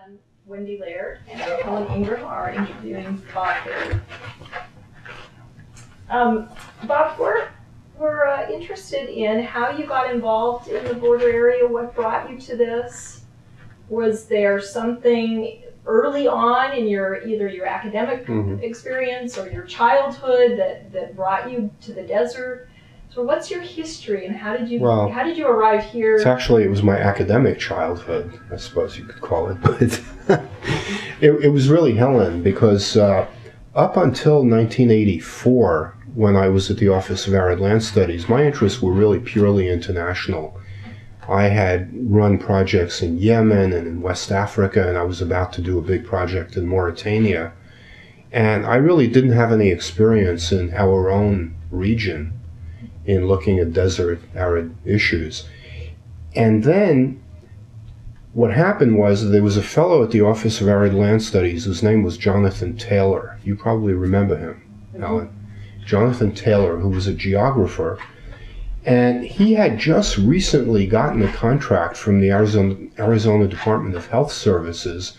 and Wendy Laird and Helen Ingram are interviewing Bob here. Bob, we're interested in how you got involved in the border area, what brought you to this. Was there something early on in either your academic experience or your childhood that brought you to the desert? So what's your history and how did you arrive here? It was my academic childhood, I suppose you could call it, but it was really Helen, because up until 1984, when I was at the Office of Arid Land Studies, my interests were really purely international. I had run projects in Yemen and in West Africa, and I was about to do a big project in Mauritania. And I really didn't have any experience in our own region in looking at desert arid issues. And then what happened was there was a fellow at the Office of Arid Land Studies whose name was Jonathan Taylor. You probably remember him, Helen. Jonathan Taylor, who was a geographer. And he had just recently gotten a contract from the Arizona Department of Health Services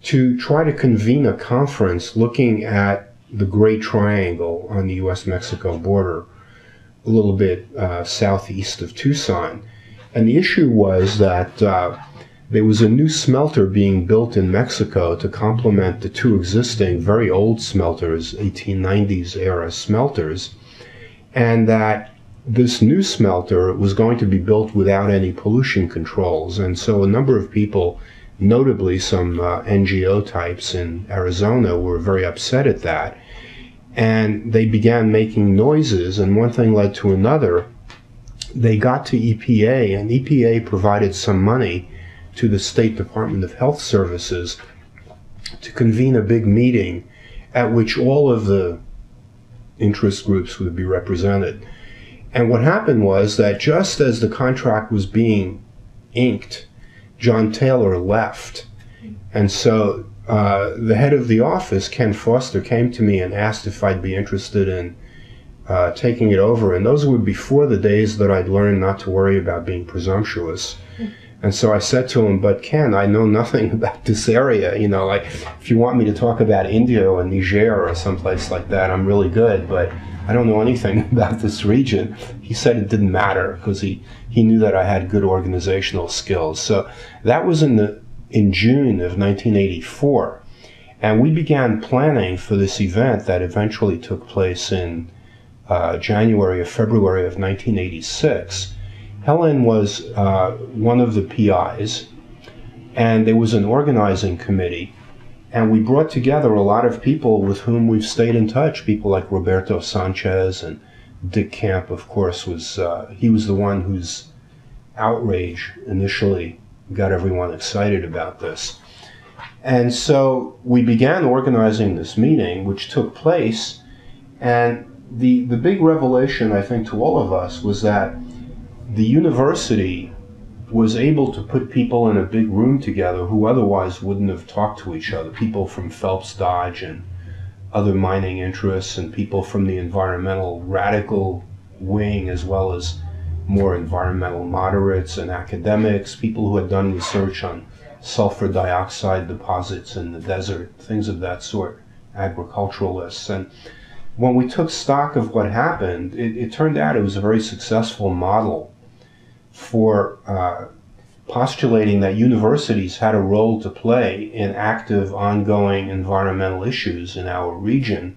to try to convene a conference looking at the Great Triangle on the U.S. Mexico border, a little bit southeast of Tucson. And the issue was that there was a new smelter being built in Mexico to complement the two existing very old smelters, 1890s era smelters, and that this new smelter was going to be built without any pollution controls. And so a number of people, notably some NGO types in Arizona, were very upset at that. And they began making noises, and one thing led to another. They got to EPA, and EPA provided some money to the State Department of Health Services to convene a big meeting at which all of the interest groups would be represented. And what happened was that just as the contract was being inked, John Taylor left. And so the head of the office, Ken Foster, came to me and asked if I'd be interested in taking it over. And those were before the days that I'd learned not to worry about being presumptuous. And so I said to him, but Ken, I know nothing about this area. You know, like, if you want me to talk about India or Niger or someplace like that, I'm really good, but I don't know anything about this region. He said it didn't matter because he knew that I had good organizational skills. So that was in June of 1984. And we began planning for this event that eventually took place in January or February of 1986. Helen was one of the PIs, and there was an organizing committee, and we brought together a lot of people with whom we've stayed in touch, people like Roberto Sanchez, and Dick Camp, of course, he was the one whose outrage initially got everyone excited about this. And so we began organizing this meeting, which took place, and the big revelation, I think, to all of us was that the university was able to put people in a big room together who otherwise wouldn't have talked to each other, people from Phelps Dodge and other mining interests, and people from the environmental radical wing, as well as more environmental moderates and academics, people who had done research on sulfur dioxide deposits in the desert, things of that sort, agriculturalists. And when we took stock of what happened, it turned out it was a very successful model for postulating that universities had a role to play in active, ongoing environmental issues in our region,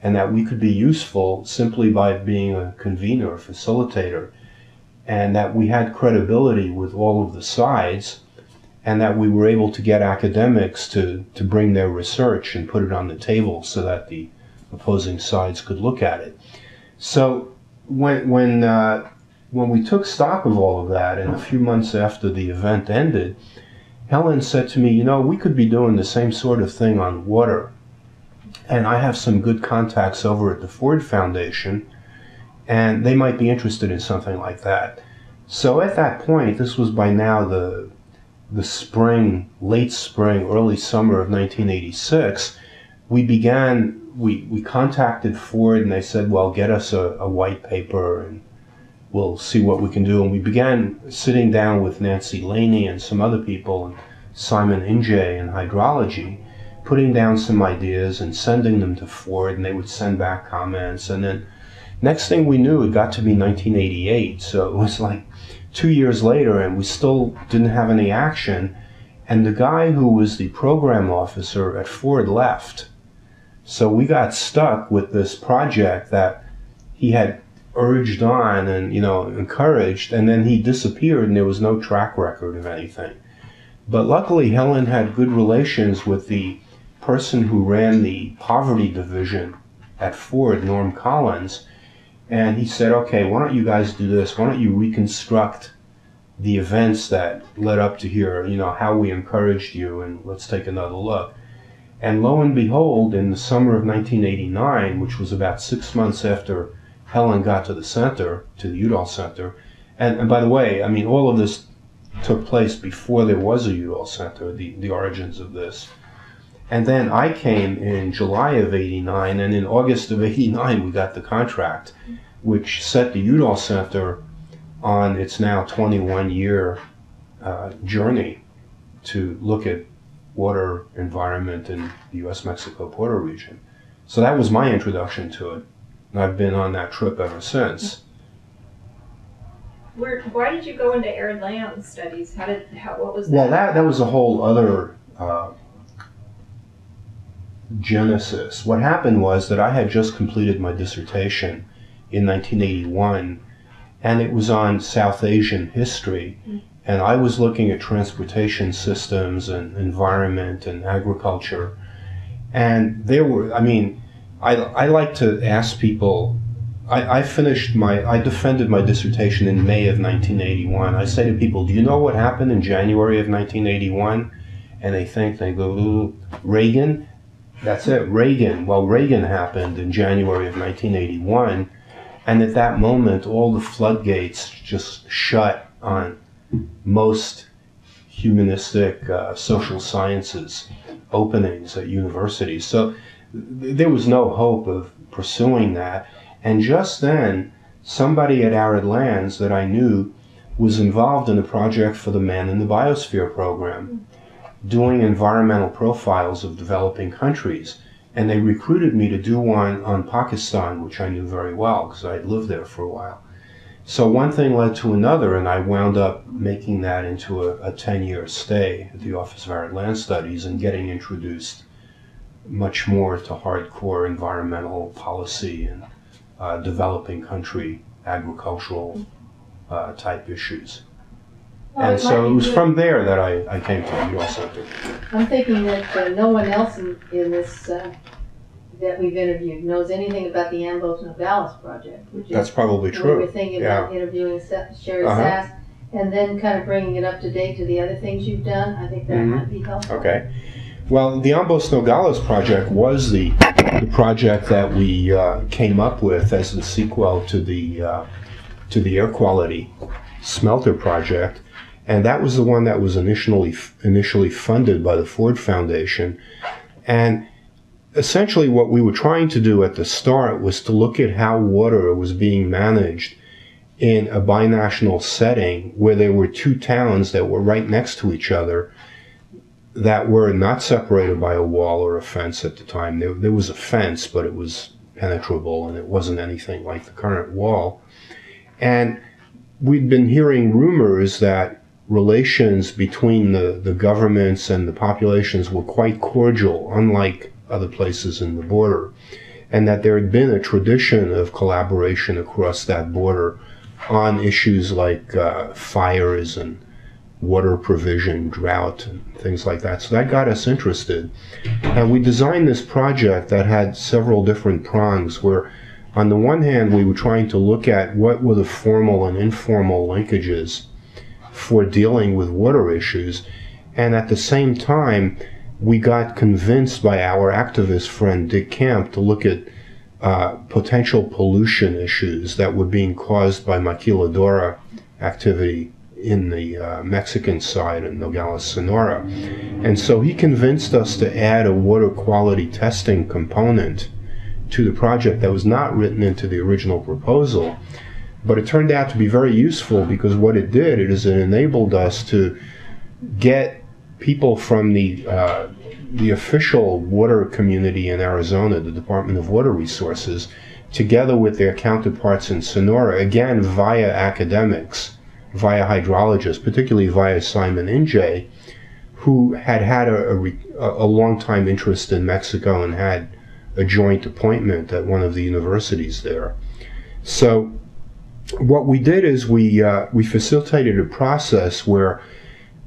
and that we could be useful simply by being a convener or facilitator, and that we had credibility with all of the sides, and that we were able to get academics to bring their research and put it on the table so that the opposing sides could look at it. So when we took stock of all of that, and a few months after the event ended, Helen said to me, you know, we could be doing the same sort of thing on water. And I have some good contacts over at the Ford Foundation, and they might be interested in something like that. So at that point, this was by now the spring, late spring, early summer of 1986, we contacted Ford, and they said, well, get us a white paper and we'll see what we can do. And we began sitting down with Nancy Laney and some other people and Simon Inge in hydrology, putting down some ideas and sending them to Ford, and they would send back comments. And then next thing we knew, it got to be 1988. So it was like 2 years later, and we still didn't have any action. And the guy who was the program officer at Ford left. So we got stuck with this project that he had urged on and, encouraged, and then he disappeared and there was no track record of anything. But luckily, Helen had good relations with the person who ran the poverty division at Ford, Norm Collins, and he said, okay, why don't you guys do this? Why don't you reconstruct the events that led up to here, how we encouraged you, and let's take another look. And lo and behold, in the summer of 1989, which was about 6 months after Helen got to the center, to the Udall Center, and by the way, all of this took place before there was a Udall Center, the origins of this. And then I came in July of 89, and in August of 89 we got the contract, which set the Udall Center on its now 21-year journey to look at water environment in the U.S. Mexico border region. So that was my introduction to it, and I've been on that trip ever since. Why did you go into arid land studies? What was that? Well, that was a whole other genesis. What happened was that I had just completed my dissertation in 1981, and it was on South Asian history. And I was looking at transportation systems and environment and agriculture. And there were, I like to ask people, I defended my dissertation in May of 1981. I say to people, do you know what happened in January of 1981? And they go, ooh, Reagan? That's it, Reagan. Well, Reagan happened in January of 1981. And at that moment, all the floodgates just shut on most humanistic social sciences openings at universities. So there was no hope of pursuing that. And just then, somebody at Arid Lands that I knew was involved in a project for the Man in the Biosphere program, doing environmental profiles of developing countries. And they recruited me to do one on Pakistan, which I knew very well because I had lived there for a while. So one thing led to another, and I wound up making that into a 10-year stay at the Office of Arid Land Studies and getting introduced much more to hardcore environmental policy and developing country agricultural type issues. Well, and so it was from there that I came to the Udall Center. I'm thinking that no one else in this that we've interviewed knows anything about the Ambos Nogales project. Which That's probably we true. were thinking about interviewing Sherry Sass and then kind of bringing it up to date to the other things you've done. I think that might be helpful. Okay. Well, the Ambos Nogales project was the project that we came up with as the sequel to the air quality smelter project, and that was the one that was initially funded by the Ford Foundation. And essentially what we were trying to do at the start was to look at how water was being managed in a binational setting where there were two towns that were right next to each other that were not separated by a wall or a fence at the time. There was a fence, but it was penetrable and it wasn't anything like the current wall. And we'd been hearing rumors that relations between the governments and the populations were quite cordial, unlike other places in the border, and that there had been a tradition of collaboration across that border on issues like fires and water provision, drought, and things like that. So that got us interested. And we designed this project that had several different prongs where, on the one hand, we were trying to look at what were the formal and informal linkages for dealing with water issues. And at the same time, we got convinced by our activist friend Dick Camp to look at potential pollution issues that were being caused by maquiladora activity in the Mexican side in Nogales, Sonora. And so he convinced us to add a water quality testing component to the project that was not written into the original proposal. But it turned out to be very useful because what it did is it enabled us to get people from the official water community in Arizona, the Department of Water Resources, together with their counterparts in Sonora, again via academics, via hydrologists, particularly via Simon Injay, who had a long-time interest in Mexico and had a joint appointment at one of the universities there. So what we did is we facilitated a process where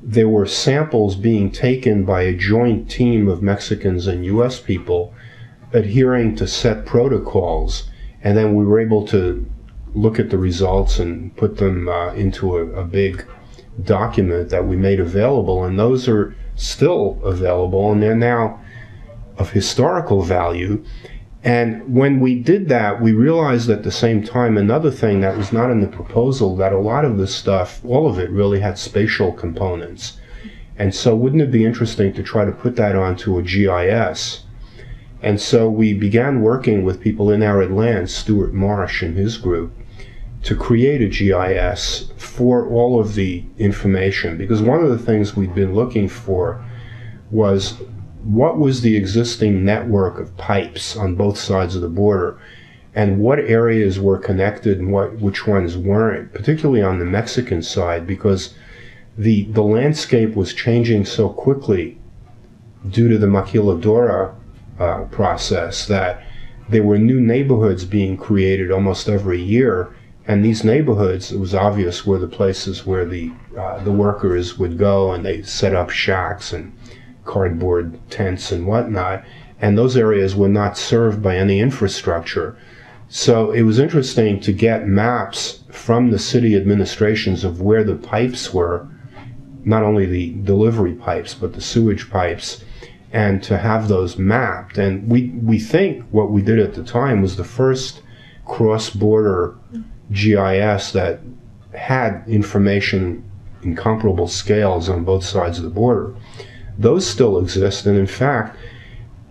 there were samples being taken by a joint team of Mexicans and U.S. people adhering to set protocols, and then we were able to look at the results and put them into a big document that we made available, and those are still available, and they're now of historical value. And when we did that, we realized at the same time another thing that was not in the proposal, that a lot of this stuff, all of it really had spatial components. And so wouldn't it be interesting to try to put that onto a GIS? And so we began working with people in arid land, Stuart Marsh and his group, to create a GIS for all of the information. Because one of the things we'd been looking for was what was the existing network of pipes on both sides of the border, and what areas were connected and which ones weren't, particularly on the Mexican side, because the landscape was changing so quickly due to the maquiladora process that there were new neighborhoods being created almost every year, and these neighborhoods, it was obvious, were the places where the workers would go, and they set up shacks and cardboard tents and whatnot, and those areas were not served by any infrastructure. So it was interesting to get maps from the city administrations of where the pipes were, not only the delivery pipes, but the sewage pipes, and to have those mapped. And we think what we did at the time was the first cross-border GIS that had information in comparable scales on both sides of the border. Those still exist, and in fact,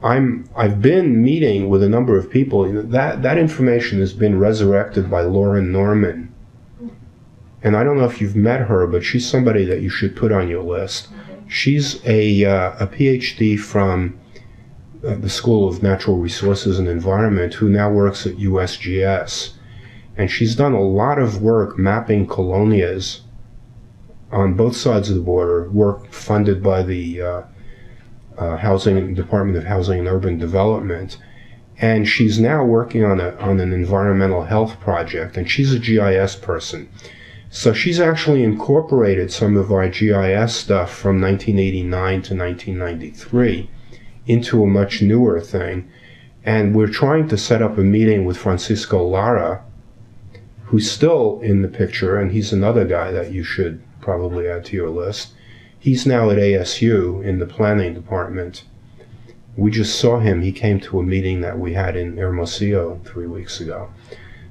I've been meeting with a number of people. That information has been resurrected by Lauren Norman, and I don't know if you've met her, but she's somebody that you should put on your list. She's a PhD from the School of Natural Resources and Environment, who now works at USGS, and she's done a lot of work mapping colonias on both sides of the border, work funded by the Department of Housing and Urban Development. And she's now working on an environmental health project, and she's a GIS person. So she's actually incorporated some of our GIS stuff from 1989 to 1993 into a much newer thing. And we're trying to set up a meeting with Francisco Lara, who's still in the picture, and he's another guy that you should probably add to your list. He's now at ASU in the planning department. We just saw him. He came to a meeting that we had in Hermosillo 3 weeks ago.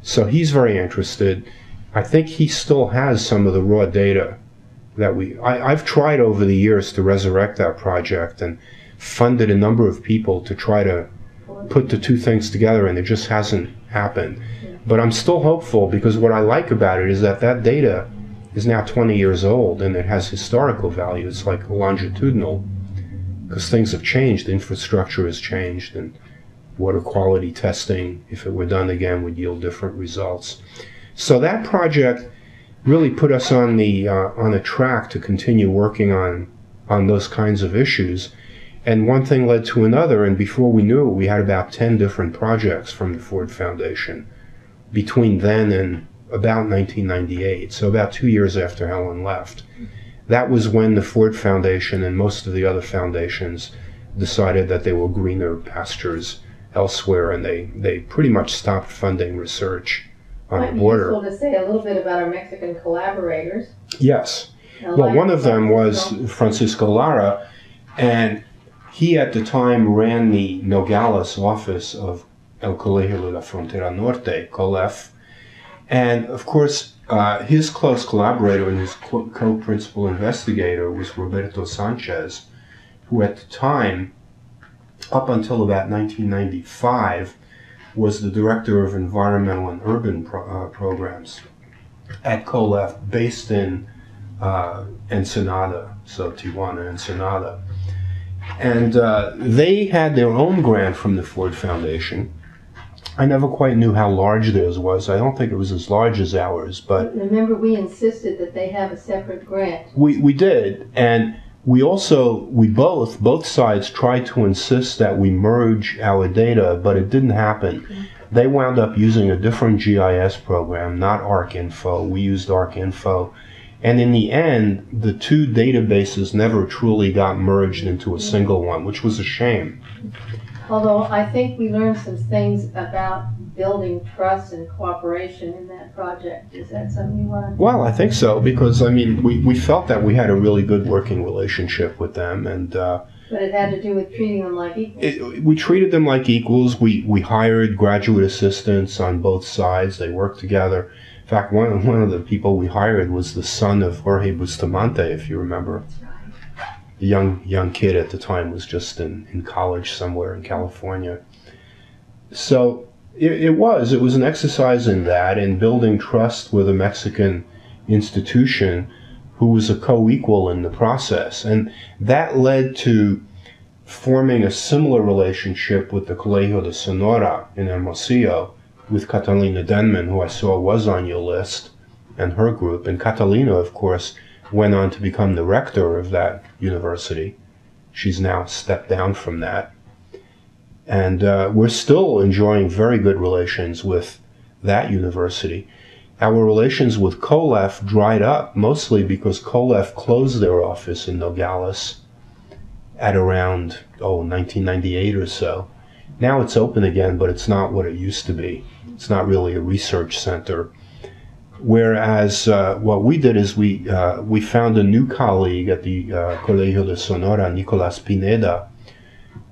So he's very interested. I think he still has some of the raw data that I've tried over the years to resurrect that project and funded a number of people to try to put the two things together, and it just hasn't happened. But I'm still hopeful, because what I like about it is that data is now 20 years old, and it has historical value. It's like longitudinal, because things have changed, infrastructure has changed, and water quality testing, if it were done again, would yield different results. So that project really put us on a track to continue working on those kinds of issues. And one thing led to another, and before we knew it, we had about 10 different projects from the Ford Foundation between then and about 1998, so about 2 years after Helen left. That was when the Ford Foundation and most of the other foundations decided that there were greener pastures elsewhere, and they pretty much stopped funding research on the border. Might be useful to say a little bit about our Mexican collaborators. Yes. Well, one of them was Francisco Lara, and he at the time ran the Nogales office of El Colegio de la Frontera Norte, COLEF. And of course, his close collaborator and his co-principal investigator was Roberto Sanchez, who at the time, up until about 1995, was the director of environmental and urban programs at COLEF, based in Ensenada, so Tijuana, Ensenada. And they had their own grant from the Ford Foundation. I never quite knew how large theirs was. I don't think it was as large as ours, but... Remember, we insisted that they have a separate grant. We did, and both sides tried to insist that we merge our data, but it didn't happen. They wound up using a different GIS program, not ArcInfo. We used ArcInfo. And in the end, the two databases never truly got merged into a single one, which was a shame. Although I think we learned some things about building trust and cooperation in that project. Is that something you want to... Well, I think so, because, I mean, we felt that we had a really good working relationship with them, and... but it had to do with treating them like equals. We treated them like equals. We hired graduate assistants on both sides. They worked together. In fact, one of the people we hired was the son of Jorge Bustamante, if you remember. The young kid at the time was just in college somewhere in California. So it was an exercise in that, in building trust with a Mexican institution who was a co-equal in the process. And that led to forming a similar relationship with the Colegio de Sonora in Hermosillo, with Catalina Denman, who I saw was on your list, and her group. And Catalina, of course, went on to become the rector of that university. She's now stepped down from that. And we're still enjoying very good relations with that university. Our relations with COLEF dried up, mostly because COLEF closed their office in Nogales at around, 1998 or so. Now it's open again, but it's not what it used to be. It's not really a research center. Whereas what we did is we found a new colleague at the Colegio de Sonora, Nicolas Pineda,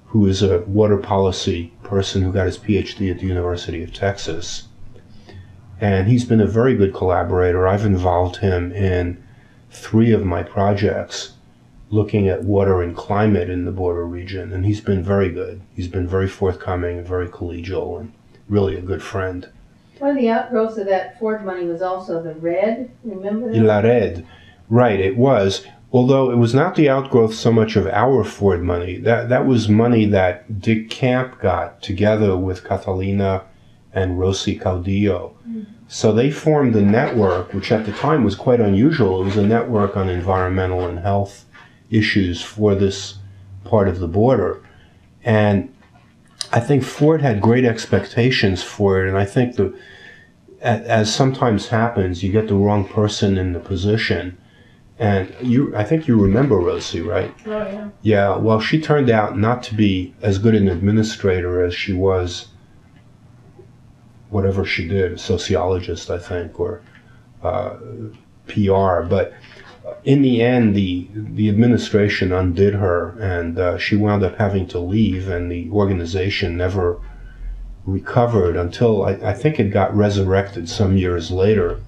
who is a water policy person who got his PhD at the University of Texas. And he's been a very good collaborator. I've involved him in 3 of my projects looking at water and climate in the border region, and he's been very good. He's been very forthcoming and very collegial and really a good friend. One of the outgrowths of that Ford money was also the RED, remember that? La Red. Right, it was. Although it was not the outgrowth so much of our Ford money. That was money that Dick Camp got together with Catalina and Rosy Caudillo. So they formed a network, which at the time was quite unusual. It was a network on environmental and health issues for this part of the border. And I think Ford had great expectations for it, and I think as sometimes happens, you get the wrong person in the position. And I think you remember Rosie, right? Oh, yeah. Yeah, well, she turned out not to be as good an administrator as she was whatever she did, a sociologist, I think, or PR. But in the end, the administration undid her, and she wound up having to leave, and the organization never recovered until I think it got resurrected some years later.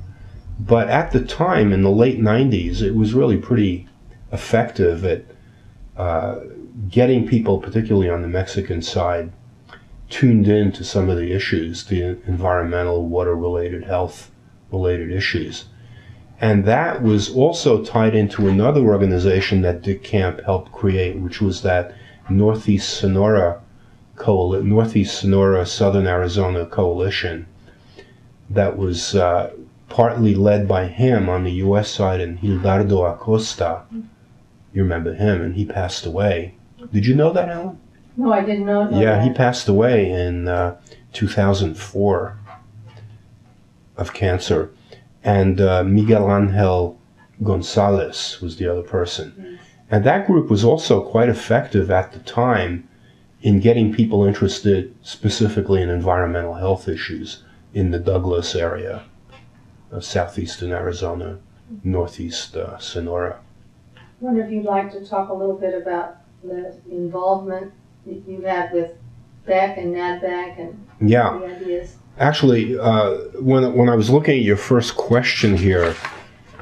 But at the time, in the late 90s, it was really pretty effective at getting people, particularly on the Mexican side, tuned in to some of the issues, the environmental, water-related, health-related issues. And that was also tied into another organization that Dick Camp helped create, which was that Northeast Sonora Southern Arizona Coalition that was partly led by him on the U.S. side, and Hildardo Acosta. You remember him, and he passed away. Did you know that, Helen? No, I didn't know that. Yeah, he passed away in 2004 of cancer. And Miguel Angel Gonzalez was the other person. And that group was also quite effective at the time in getting people interested specifically in environmental health issues in the Douglas area of southeastern Arizona, northeast Sonora. I wonder if you'd like to talk a little bit about the involvement that you had with BEC and NADBAC and the ideas. Actually, when I was looking at your first question here,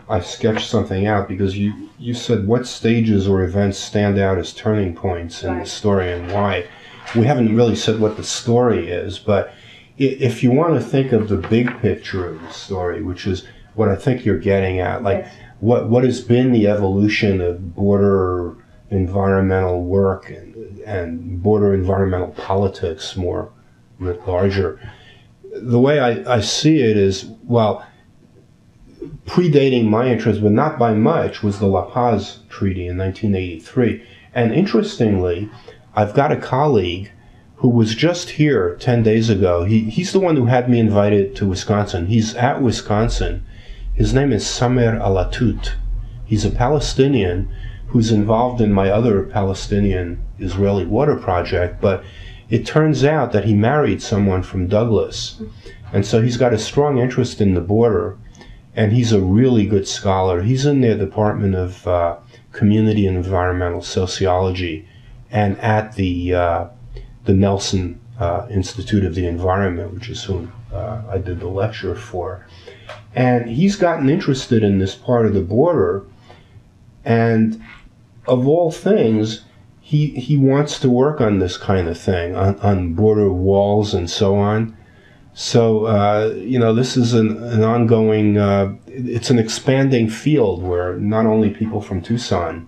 I sketched something out because you said what stages or events stand out as turning points in the story and why. We haven't really said what the story is, but if you want to think of the big picture of the story, which is what I think you're getting at, like what has been the evolution of border environmental work and border environmental politics more writ larger. The way I see it is, well, predating my interest, but not by much, was the La Paz Treaty in 1983. And interestingly, I've got a colleague who was just here 10 days ago. He's the one who had me invited to Wisconsin. He's at Wisconsin. His name is Samer Alatout. He's a Palestinian who's involved in my other Palestinian-Israeli water project, but it turns out that he married someone from Douglas. And so he's got a strong interest in the border, and he's a really good scholar. He's in their Department of Community and Environmental Sociology and at the Nelson Institute of the Environment, which is who I did the lecture for. And he's gotten interested in this part of the border, and of all things, he wants to work on this kind of thing, on border walls and so on. So, this is an ongoing, it's an expanding field where not only people from Tucson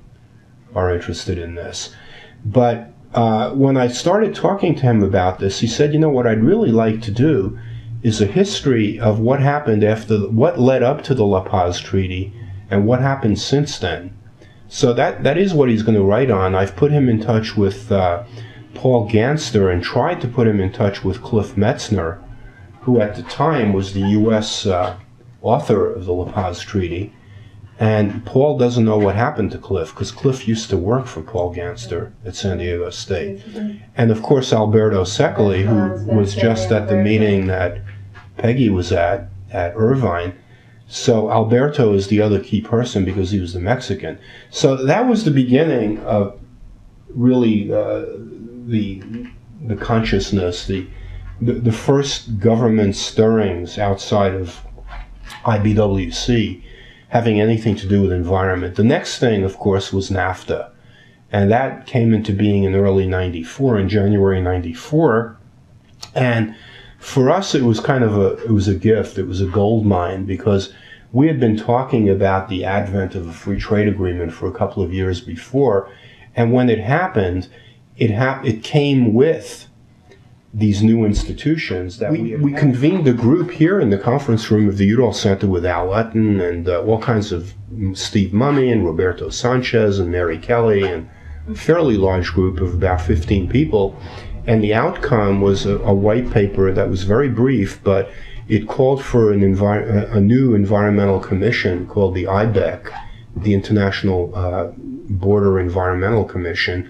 are interested in this. But when I started talking to him about this, he said, what I'd really like to do is a history of what happened what led up to the La Paz Treaty and what happened since then. So that is what he's going to write on. I've put him in touch with Paul Ganster and tried to put him in touch with Cliff Metzner, who at the time was the U.S. Author of the La Paz Treaty. And Paul doesn't know what happened to Cliff, because Cliff used to work for Paul Ganster at San Diego State. And of course Alberto Secoli, who was just at the meeting that Peggy was at Irvine. So Alberto is the other key person because he was the Mexican. So that was the beginning of really the consciousness, the first government stirrings outside of IBWC having anything to do with environment. The next thing, of course, was NAFTA. And that came into being in early '94, in January '94. And for us, it was it was a gift. It was a gold mine, because we had been talking about the advent of a free trade agreement for a couple of years before. And when it happened, it came with these new institutions that we convened a group here in the conference room of the Udall Center with Al Utton and all kinds of Steve Mummy and Roberto Sanchez and Mary Kelly, and a fairly large group of about 15 people. And the outcome was a white paper that was very brief, but it called for a new environmental commission called the IBEC, the International Border Environmental Commission.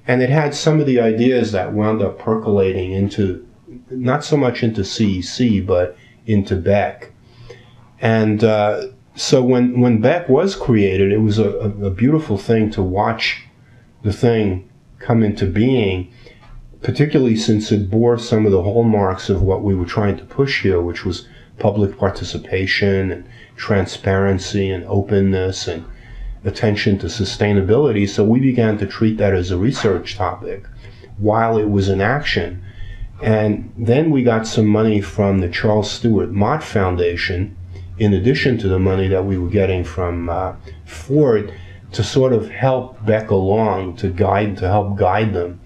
And it had some of the ideas that wound up percolating into, not so much into CEC, but into BEC. And so when BEC was created, it was a beautiful thing to watch the thing come into being, particularly since it bore some of the hallmarks of what we were trying to push here, which was public participation and transparency and openness and attention to sustainability. So we began to treat that as a research topic while it was in action. And then we got some money from the Charles Stewart Mott Foundation, in addition to the money that we were getting from Ford, to sort of help BEC along, to help guide them.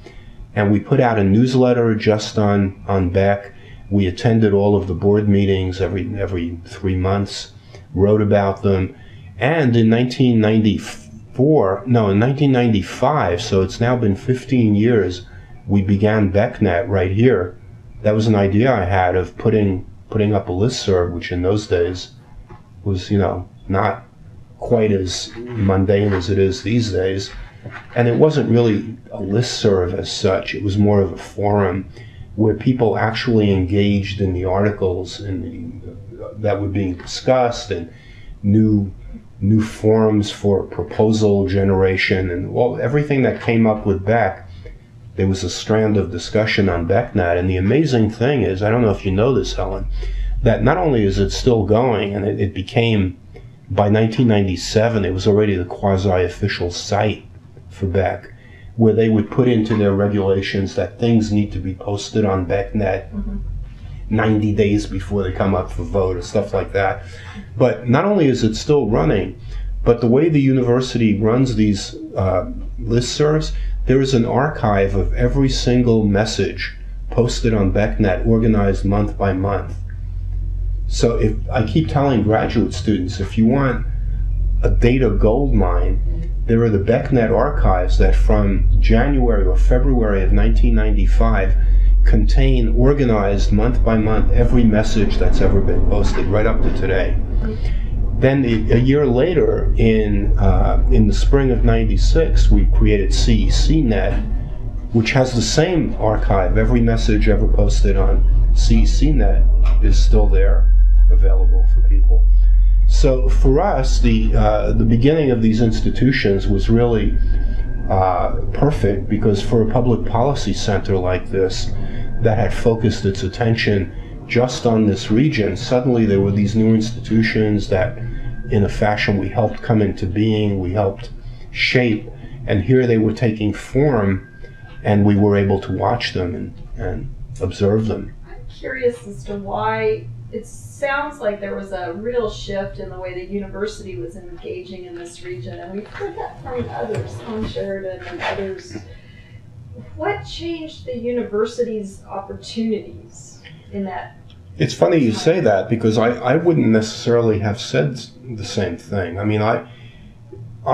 And we put out a newsletter just on BEC. We attended all of the board meetings every 3 months, wrote about them. And in 1995, so it's now been 15 years, we began BECnet right here. That was an idea I had of putting up a listserv, which in those days was, not quite as mundane as it is these days. And it wasn't really a listserv as such. It was more of a forum where people actually engaged in the articles that were being discussed, and new forums for proposal generation, and everything that came up with BEC. There was a strand of discussion on BECnet. And the amazing thing is, I don't know if you know this, Helen, that not only is it still going, and it became, by 1997, it was already the quasi-official site for BEC, where they would put into their regulations that things need to be posted on BECnet 90 days before they come up for vote, or stuff like that. But not only is it still running, But the way the university runs these listservs, there is an archive of every single message posted on BECnet, organized month by month. So if I keep telling graduate students, if you want a data gold mine, there are the BECnet archives that from January or February of 1995 contain, organized month by month, every message that's ever been posted right up to today. Then a year later, in the spring of '96, we created CECnet, which has the same archive. Every message ever posted on CECnet is still there, available for people. So for us, the beginning of these institutions was really perfect, because for a public policy center like this that had focused its attention just on this region, suddenly there were these new institutions that in a fashion we helped come into being, we helped shape, and here they were taking form, and we were able to watch them and observe them. I'm curious as to why. It sounds like there was a real shift in the way the university was engaging in this region, and we've heard that from others, Tom Sheridan and others. What changed the university's opportunities in that? It's funny you say that, because I wouldn't necessarily have said the same thing. I mean, I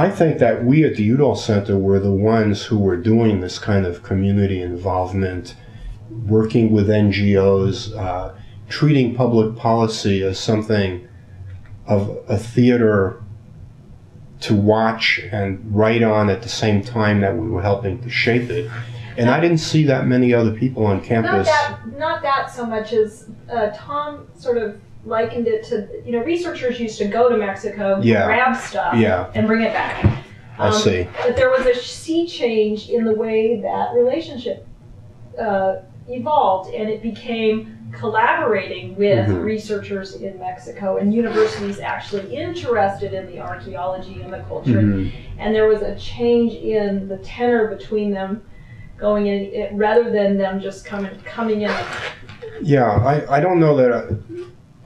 think that we at the Udall Center were the ones who were doing this kind of community involvement, working with NGOs, treating public policy as something of a theater to watch and write on at the same time that we were helping to shape it. And I didn't see that many other people on campus. Not that so much as Tom sort of likened it to, researchers used to go to Mexico, grab stuff, and bring it back. I see. But there was a sea change in the way that relationship evolved, and it became collaborating with researchers in Mexico and universities actually interested in the archaeology and the culture. And there was a change in the tenor between them going in, rather than them just coming in. Yeah, I don't know that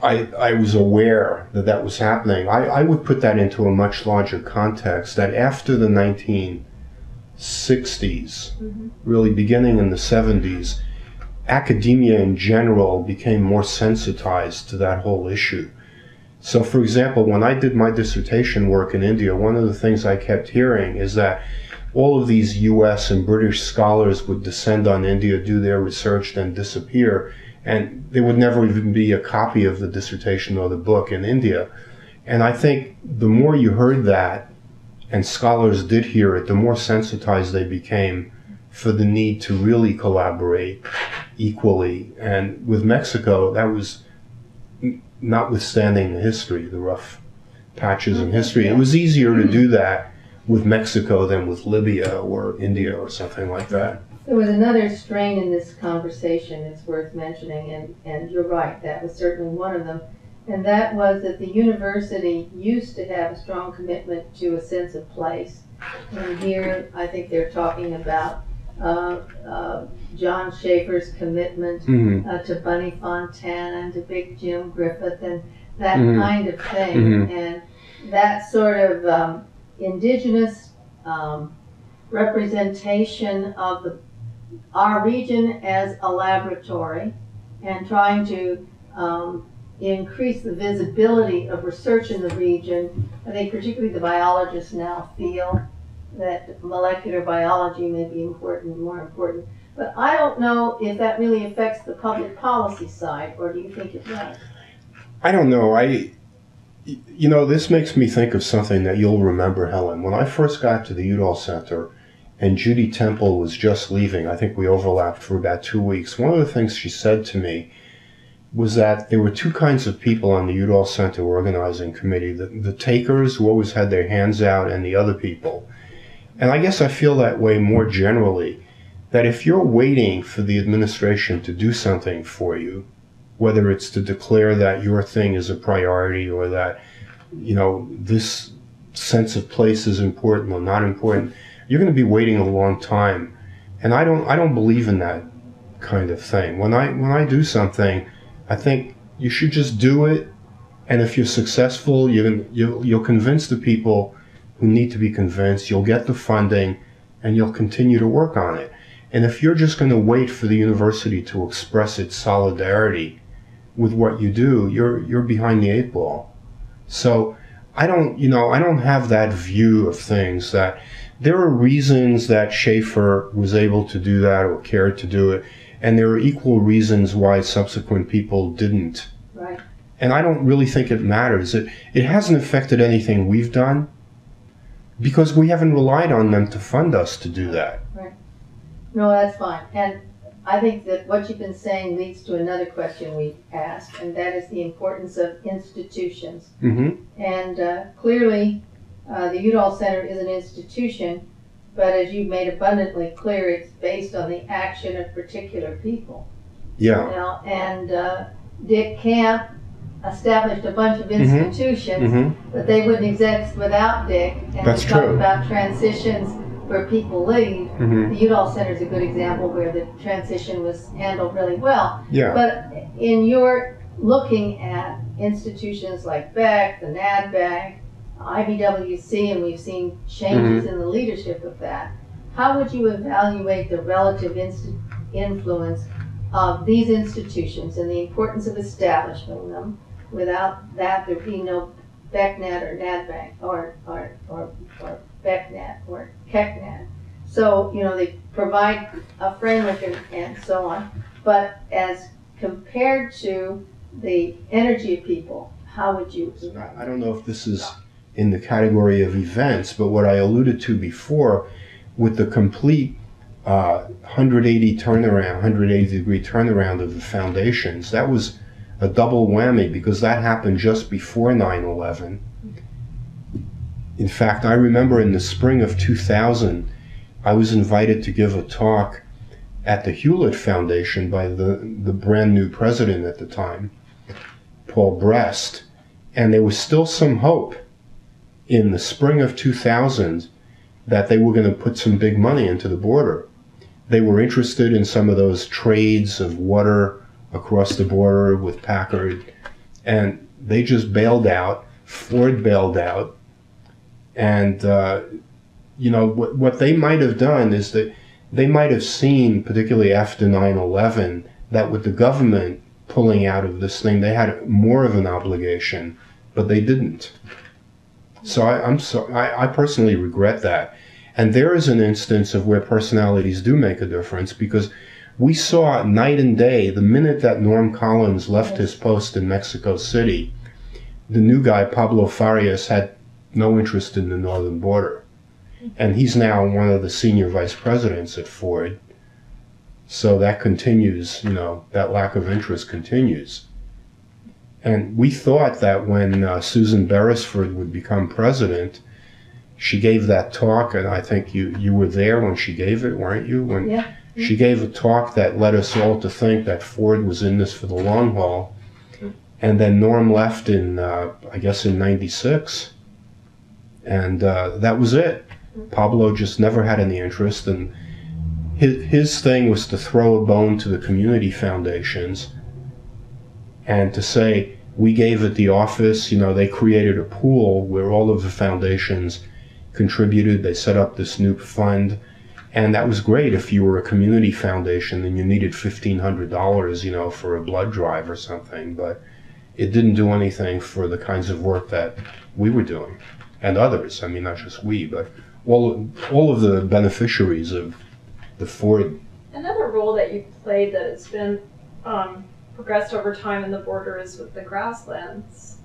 I was aware that that was happening. I would put that into a much larger context, that after the 1960s, really beginning in the 70s, academia in general became more sensitized to that whole issue. So for example, when I did my dissertation work in India, one of the things I kept hearing is that all of these U.S. and British scholars would descend on India, do their research, then disappear, and there would never even be a copy of the dissertation or the book in India. And I think the more you heard that, and scholars did hear it, the more sensitized they became for the need to really collaborate equally. And with Mexico, that was, notwithstanding the history, the rough patches in history, it was easier to do that with Mexico than with Libya or India or something like that. There was another strain in this conversation it's worth mentioning, and you're right, that was certainly one of them, and that was that the university used to have a strong commitment to a sense of place. And here I think they're talking about John Schaefer's commitment to Bunny Fontana and to Big Jim Griffith and that kind of thing, and that sort of indigenous representation of our region as a laboratory, and trying to increase the visibility of research in the region. I think particularly the biologists now feel that molecular biology may be important, more important. But I don't know if that really affects the public policy side, or do you think it does? I don't know. This makes me think of something that you'll remember, Helen. When I first got to the Udall Center and Judy Temple was just leaving, I think we overlapped for about 2 weeks, one of the things she said to me was that there were two kinds of people on the Udall Center organizing committee, the takers who always had their hands out, and the other people. And I guess I feel that way more generally, that if you're waiting for the administration to do something for you, whether it's to declare that your thing is a priority, or that, this sense of place is important or not important, you're going to be waiting a long time. And I don't believe in that kind of thing. When I do something, I think you should just do it, and if you're successful, you'll convince the people who need to be convinced. You'll get the funding, and you'll continue to work on it. And if you're just going to wait for the university to express its solidarity with what you do, you're behind the eight ball. So I don't have that view of things, that there are reasons that Schaefer was able to do that or cared to do it, and there are equal reasons why subsequent people didn't. Right. And I don't really think it matters. It hasn't affected anything we've done because we haven't relied on them to fund us to do that. Right. No, that's fine. And I think that what you've been saying leads to another question we asked, and that is the importance of institutions. Mm-hmm. And clearly, the Udall Center is an institution, but as you've made abundantly clear, it's based on the action of particular people. Yeah. You know, and Dick Camp established a bunch of institutions, Mm-hmm. but they wouldn't exist without Dick. And That's we talk true. about transitions where people leave. Mm-hmm. The Udall Center is a good example where the transition was handled really well. Yeah. But in your looking at institutions like Beck, the NADBAC, IBWC, and we've seen changes in the leadership of that, how would you evaluate the relative influence of these institutions and the importance of establishing them? Without that, there'd be no BECNAT or NADBAC or BECNAT or KECNAT. So, you know, they provide a framework and so on. But as compared to the energy of people, how would you? I don't know if this is in the category of events, but what I alluded to before with the complete 180 degree turnaround of the foundations, that was a double whammy because that happened just before 9/11. In fact, I remember in the spring of 2000, I was invited to give a talk at the Hewlett Foundation by the brand new president at the time, Paul Brest, and there was still some hope in the spring of 2000 that they were going to put some big money into the border. They were interested in some of those trades of water across the border with Packard, and they just bailed out. Ford bailed out. And, you know, what they might have done is that they might have seen, particularly after 9/11, that with the government pulling out of this thing, they had more of an obligation, but they didn't. So I personally regret that. And there is an instance of where personalities do make a difference, because we saw night and day, the minute that Norm Collins left his post in Mexico City, the new guy, Pablo Farias, had no interest in the northern border. And he's now one of the senior vice presidents at Ford. So that continues, you know, that lack of interest continues. And we thought that when Susan Beresford would become president, she gave that talk, and I think you were there when she gave it, weren't you? When Yeah. she gave a talk that led us all to think that Ford was in this for the long haul. And then Norm left in, I guess in 96. And that was it. Pablo just never had any interest, and his thing was to throw a bone to the community foundations and to say, we gave it the office, you know, they created a pool where all of the foundations contributed, they set up this new fund, and that was great if you were a community foundation and you needed $1,500, you know, for a blood drive or something, but it didn't do anything for the kinds of work that we were doing, and others. I mean, not just we, but all of the beneficiaries of the Ford. Another role that you played that has been progressed over time in the border is with the grasslands.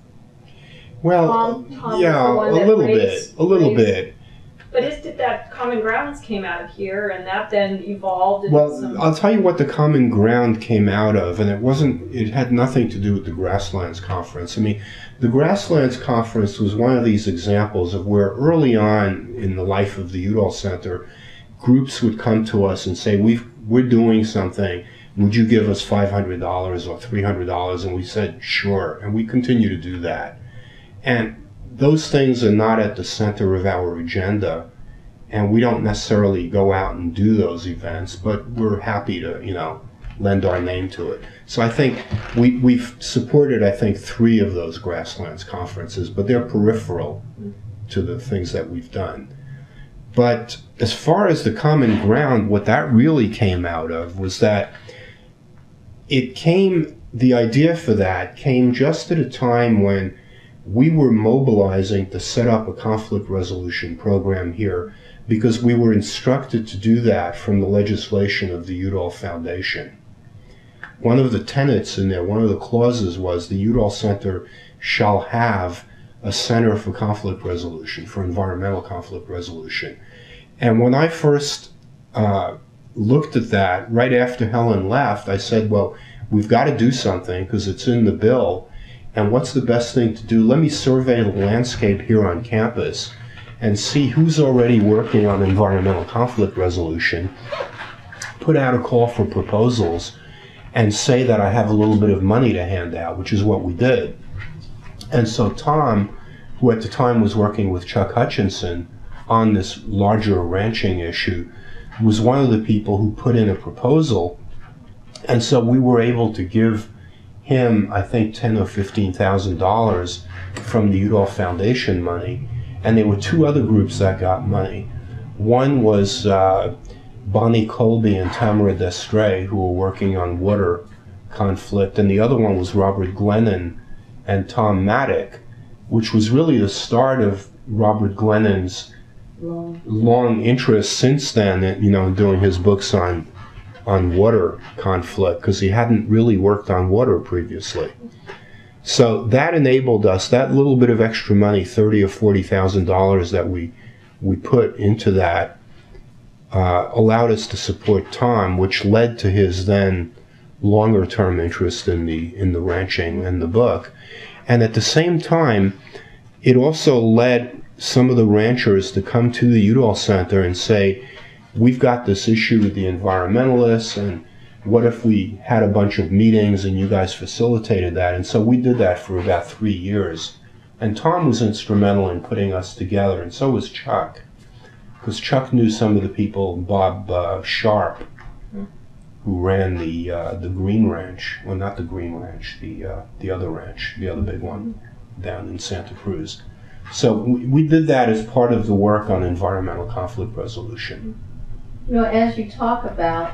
Well, Tom yeah, was the one a that little raised- bit. But did that Common Grounds came out of here, and that then evolved into Well, some... I'll tell you what the Common Ground came out of, and it had nothing to do with the Grasslands Conference. I mean, the Grasslands Conference was one of these examples of where early on in the life of the Udall Center, groups would come to us and say, we're doing something, would you give us $500 or $300? And we said, sure, and we continue to do that. And those things are not at the center of our agenda, and we don't necessarily go out and do those events, but we're happy to, you know, lend our name to it. So I think we've supported, I think, 3 of those Grasslands conferences, but they're peripheral to the things that we've done. But as far as the common ground, what that really came out of was that the idea for that came just at a time when we were mobilizing to set up a conflict resolution program here, because we were instructed to do that from the legislation of the Udall Foundation. One of the tenets in there, one of the clauses was the Udall Center shall have a Center for Conflict Resolution, for environmental conflict resolution. And when I first looked at that, right after Helen left, I said, well, we've got to do something because it's in the bill. And what's the best thing to do? Let me survey the landscape here on campus and see who's already working on environmental conflict resolution, put out a call for proposals, and say that I have a little bit of money to hand out, which is what we did. And so Tom, who at the time was working with Chuck Hutchinson on this larger ranching issue, was one of the people who put in a proposal. And so we were able to give him, I think, $10,000 or $15,000 from the Udall Foundation money. And there were two other groups that got money. One was Bonnie Colby and Tamara Destray, who were working on water conflict, and the other one was Robert Glennon and Tom Maddock, which was really the start of Robert Glennon's long interest since then, doing his books on water conflict, because he hadn't really worked on water previously. So that enabled us, that little bit of extra money, $30,000 or $40,000 that we put into that, allowed us to support Tom, which led to his then longer term interest in the ranching and the book. And at the same time, it also led some of the ranchers to come to the Udall Center and say, we've got this issue with the environmentalists, and what if we had a bunch of meetings and you guys facilitated that? And so we did that for about 3 years. And Tom was instrumental in putting us together, and so was Chuck. Because Chuck knew some of the people, Bob Sharp, who ran the Green Ranch, well, not the Green Ranch, the other ranch, the other big one down in Santa Cruz. So we did that as part of the work on environmental conflict resolution. As you talk about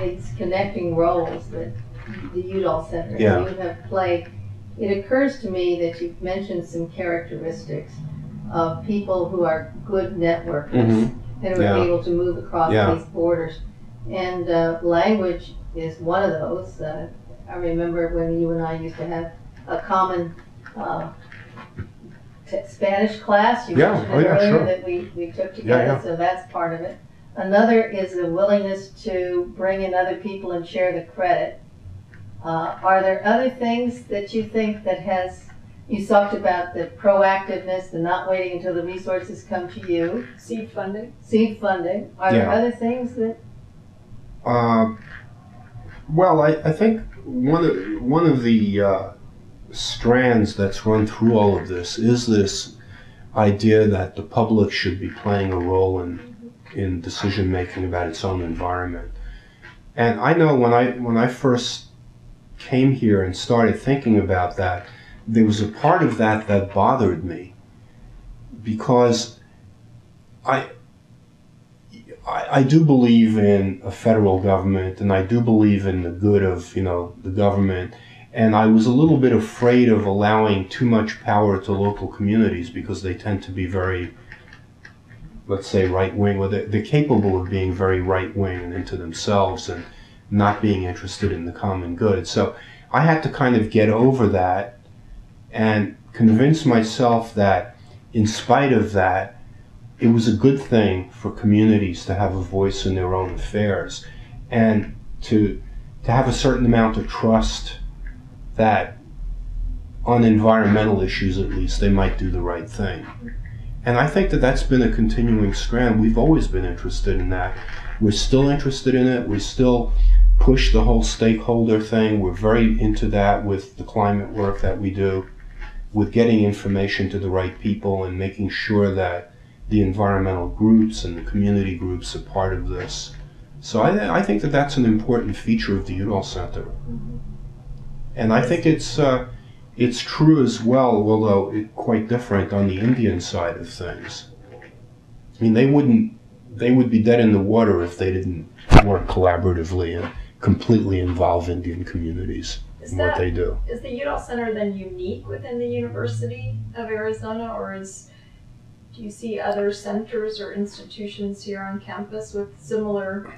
these connecting roles that the Udall Center you have played, it occurs to me that you've mentioned some characteristics of people who are good networkers and who are able to move across these borders. And language is one of those. I remember when you and I used to have a common Spanish class. You mentioned earlier that we took together, so that's part of it. Another is the willingness to bring in other people and share the credit. Are there other things that you think that you talked about the proactiveness, the not waiting until the resources come to you. Seed funding. Are there other things that? Well, I think one of the strands that's run through all of this is this idea that the public should be playing a role in decision making about its own environment. And I know when I first came here and started thinking about that, there was a part of that bothered me, because I do believe in a federal government, and I do believe in the good of the government, and I was a little bit afraid of allowing too much power to local communities, because they tend to be very, let's say, right-wing. Well, they're capable of being very right-wing and into themselves and not being interested in the common good. So I had to kind of get over that and convince myself that in spite of that, it was a good thing for communities to have a voice in their own affairs, and to have a certain amount of trust that on environmental issues at least they might do the right thing. And I think that that's been a continuing strand. We've always been interested in that. We're still interested in it. We still push the whole stakeholder thing. We're very into that with the climate work that we do, with getting information to the right people and making sure that the environmental groups and the community groups are part of this. So I think that that's an important feature of the Udall Center. And I think it's it's true as well, although quite different on the Indian side of things. I mean, they would be dead in the water if they didn't work collaboratively and completely involve Indian communities in what they do. Is the Udall Center then unique within the University of Arizona, or do you see other centers or institutions here on campus with similar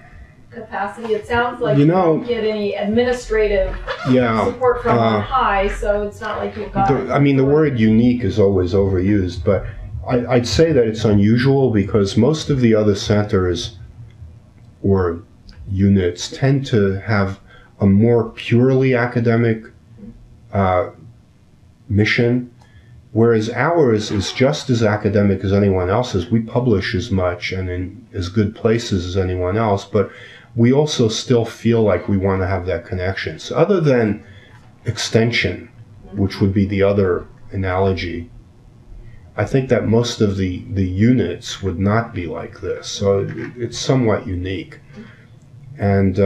capacity? It sounds like you don't get any administrative support from on high, so it's not like you've got... the word unique is always overused, but I'd say that it's unusual because most of the other centers or units tend to have a more purely academic mission, whereas ours is just as academic as anyone else's. We publish as much and in as good places as anyone else, but we also still feel like we want to have that connection. So other than extension, which would be the other analogy, I think that most of the units would not be like this. So it's somewhat unique. And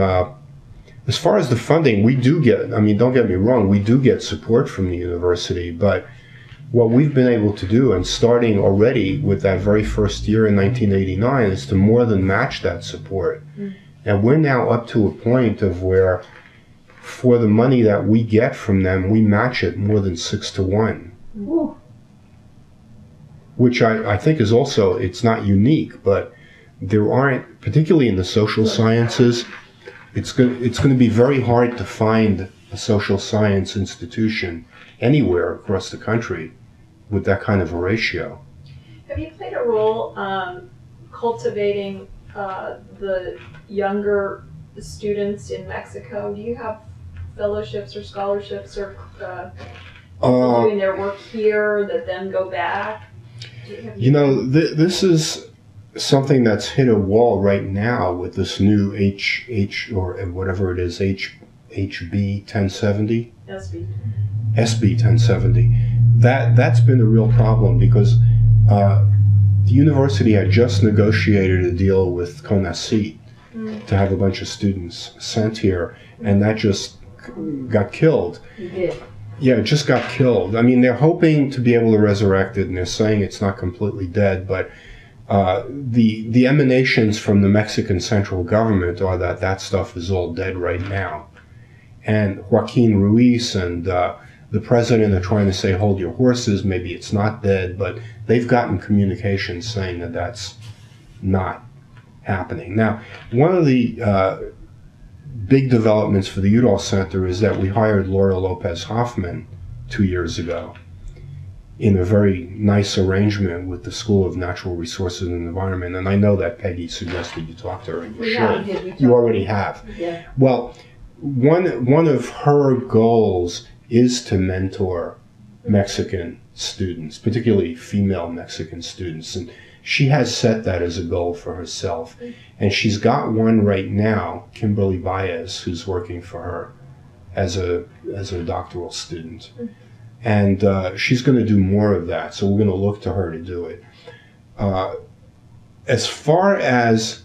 as far as the funding, we do get, don't get me wrong, we do get support from the university, but what we've been able to do, and starting already with that very first year in 1989, is to more than match that support. And we're now up to a point of where, for the money that we get from them, we match it more than 6 to 1. Ooh. Which I think is also, it's not unique, but there aren't, particularly in the social sciences, it's going to be very hard to find a social science institution anywhere across the country with that kind of a ratio. Have you played a role cultivating the younger students in Mexico? Do you have fellowships or scholarships or people doing their work here that then go back? This is something that's hit a wall right now with this new or whatever it is, HB 1070? SB 1070. That's been a real problem because the university had just negotiated a deal with CONACYT to have a bunch of students sent here, and that just got killed. You did. Yeah, it just got killed. They're hoping to be able to resurrect it, and they're saying it's not completely dead, but the emanations from the Mexican central government are that stuff is all dead right now. And Joaquin Ruiz and the president are trying to say, hold your horses, maybe it's not dead, but they've gotten communications saying that that's not happening. Now, one of the big developments for the Udall Center is that we hired Laura Lopez Hoffman 2 years ago in a very nice arrangement with the School of Natural Resources and Environment. And I know that Peggy suggested you talk to her, and you should. You already have. Yeah. Well, one of her goals is to mentor Mexican students, particularly female Mexican students. And she has set that as a goal for herself. And she's got one right now, Kimberly Baez, who's working for her as a doctoral student. And she's going to do more of that, so we're going to look to her to do it. As far as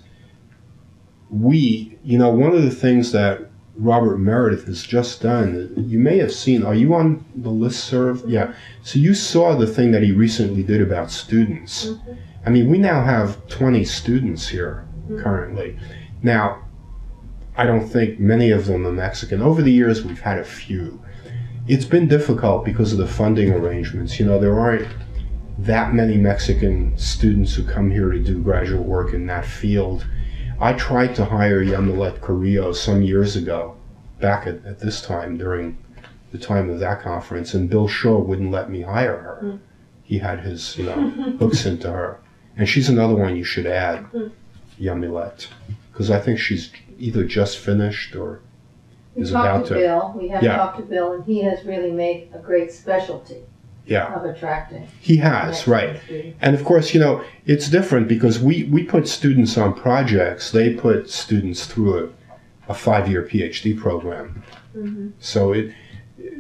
one of the things that Robert Meredith has just done, you may have seen, are you on the listserv? Yeah. So you saw the thing that he recently did about students. We now have 20 students here currently. Now, I don't think many of them are Mexican. Over the years, we've had a few. It's been difficult because of the funding arrangements. There aren't that many Mexican students who come here to do graduate work in that field. I tried to hire Yamilet Carrillo some years ago, back at this time, during the time of that conference, and Bill Shaw wouldn't let me hire her. He had his hooks into her. And she's another one you should add, Yamilet, because I think she's either just finished or is about to. We have talked to Bill, and he has really made a great specialty of attracting. He has, right. Students. And of course, it's different because we put students on projects. They put students through a 5-year PhD program. So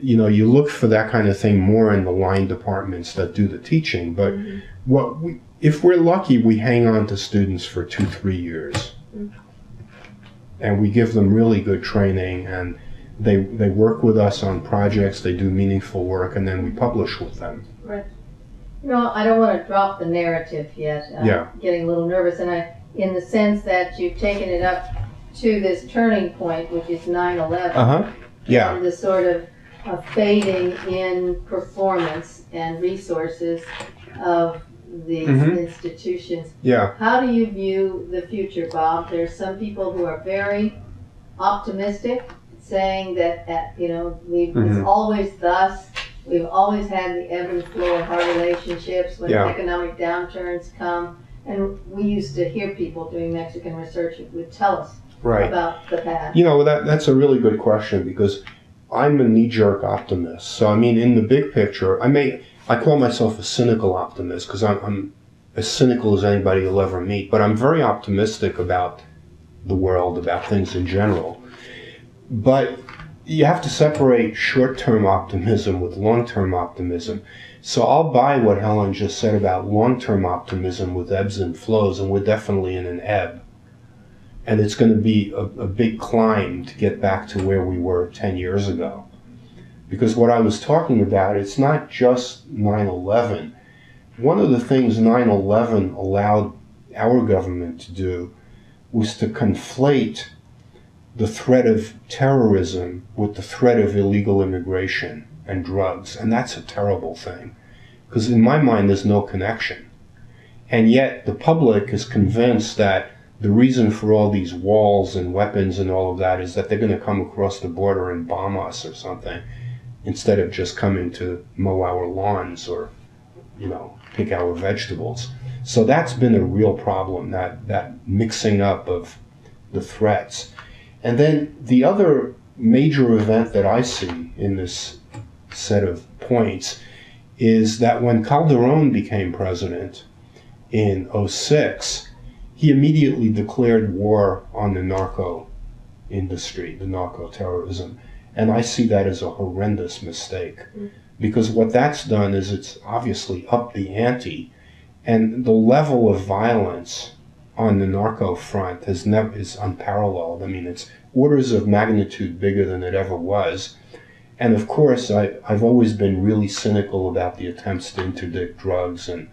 you look for that kind of thing more in the line departments that do the teaching. But if we're lucky, we hang on to students for 2-3 years. And we give them really good training, and They work with us on projects, they do meaningful work, and then we publish with them. Right. You know, I don't want to drop the narrative yet. I'm getting a little nervous, and in the sense that you've taken it up to this turning point, which is 9/11. Yeah. And the sort of fading in performance and resources of these institutions. Yeah. How do you view the future, Bob? There's some people who are very optimistic, saying that it's always thus. We've always had the ebb and flow of our relationships when economic downturns come. And we used to hear people doing Mexican research who would tell us about the past. You know, that's a really good question, because I'm a knee-jerk optimist. So, I mean, in the big picture, I call myself a cynical optimist, because I'm as cynical as anybody you'll ever meet. But I'm very optimistic about the world, about things in general. But you have to separate short-term optimism with long-term optimism. So I'll buy what Helen just said about long-term optimism with ebbs and flows, and we're definitely in an ebb. And it's going to be a big climb to get back to where we were 10 years ago. Because what I was talking about, it's not just 9/11. One of the things 9/11 allowed our government to do was to conflate the threat of terrorism with the threat of illegal immigration and drugs. And that's a terrible thing, because in my mind there's no connection. And yet the public is convinced that the reason for all these walls and weapons and all of that is that they're going to come across the border and bomb us or something, instead of just coming to mow our lawns or, pick our vegetables. So that's been a real problem, that mixing up of the threats. And then the other major event that I see in this set of points is that when Calderon became president in 2006, he immediately declared war on the narco industry, the narco terrorism. And I see that as a horrendous mistake, because what that's done is it's obviously upped the ante, and the level of violence on the narco front is unparalleled. I mean, it's orders of magnitude bigger than it ever was. And of course, I've always been really cynical about the attempts to interdict drugs and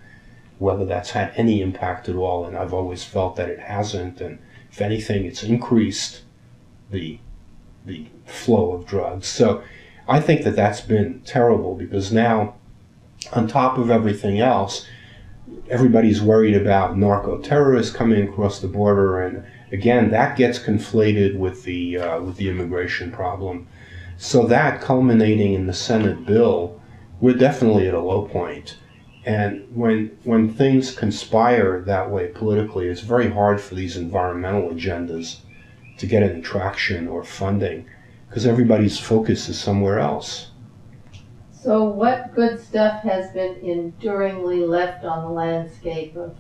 whether that's had any impact at all. And I've always felt that it hasn't. And if anything, it's increased the flow of drugs. So I think that that's been terrible, because now, on top of everything else, everybody's worried about narco-terrorists coming across the border, and again, that gets conflated with the immigration problem. So that culminating in the Senate bill, we're definitely at a low point. And when things conspire that way politically, it's very hard for these environmental agendas to get any traction or funding, because everybody's focus is somewhere else. So what good stuff has been enduringly left on the landscape of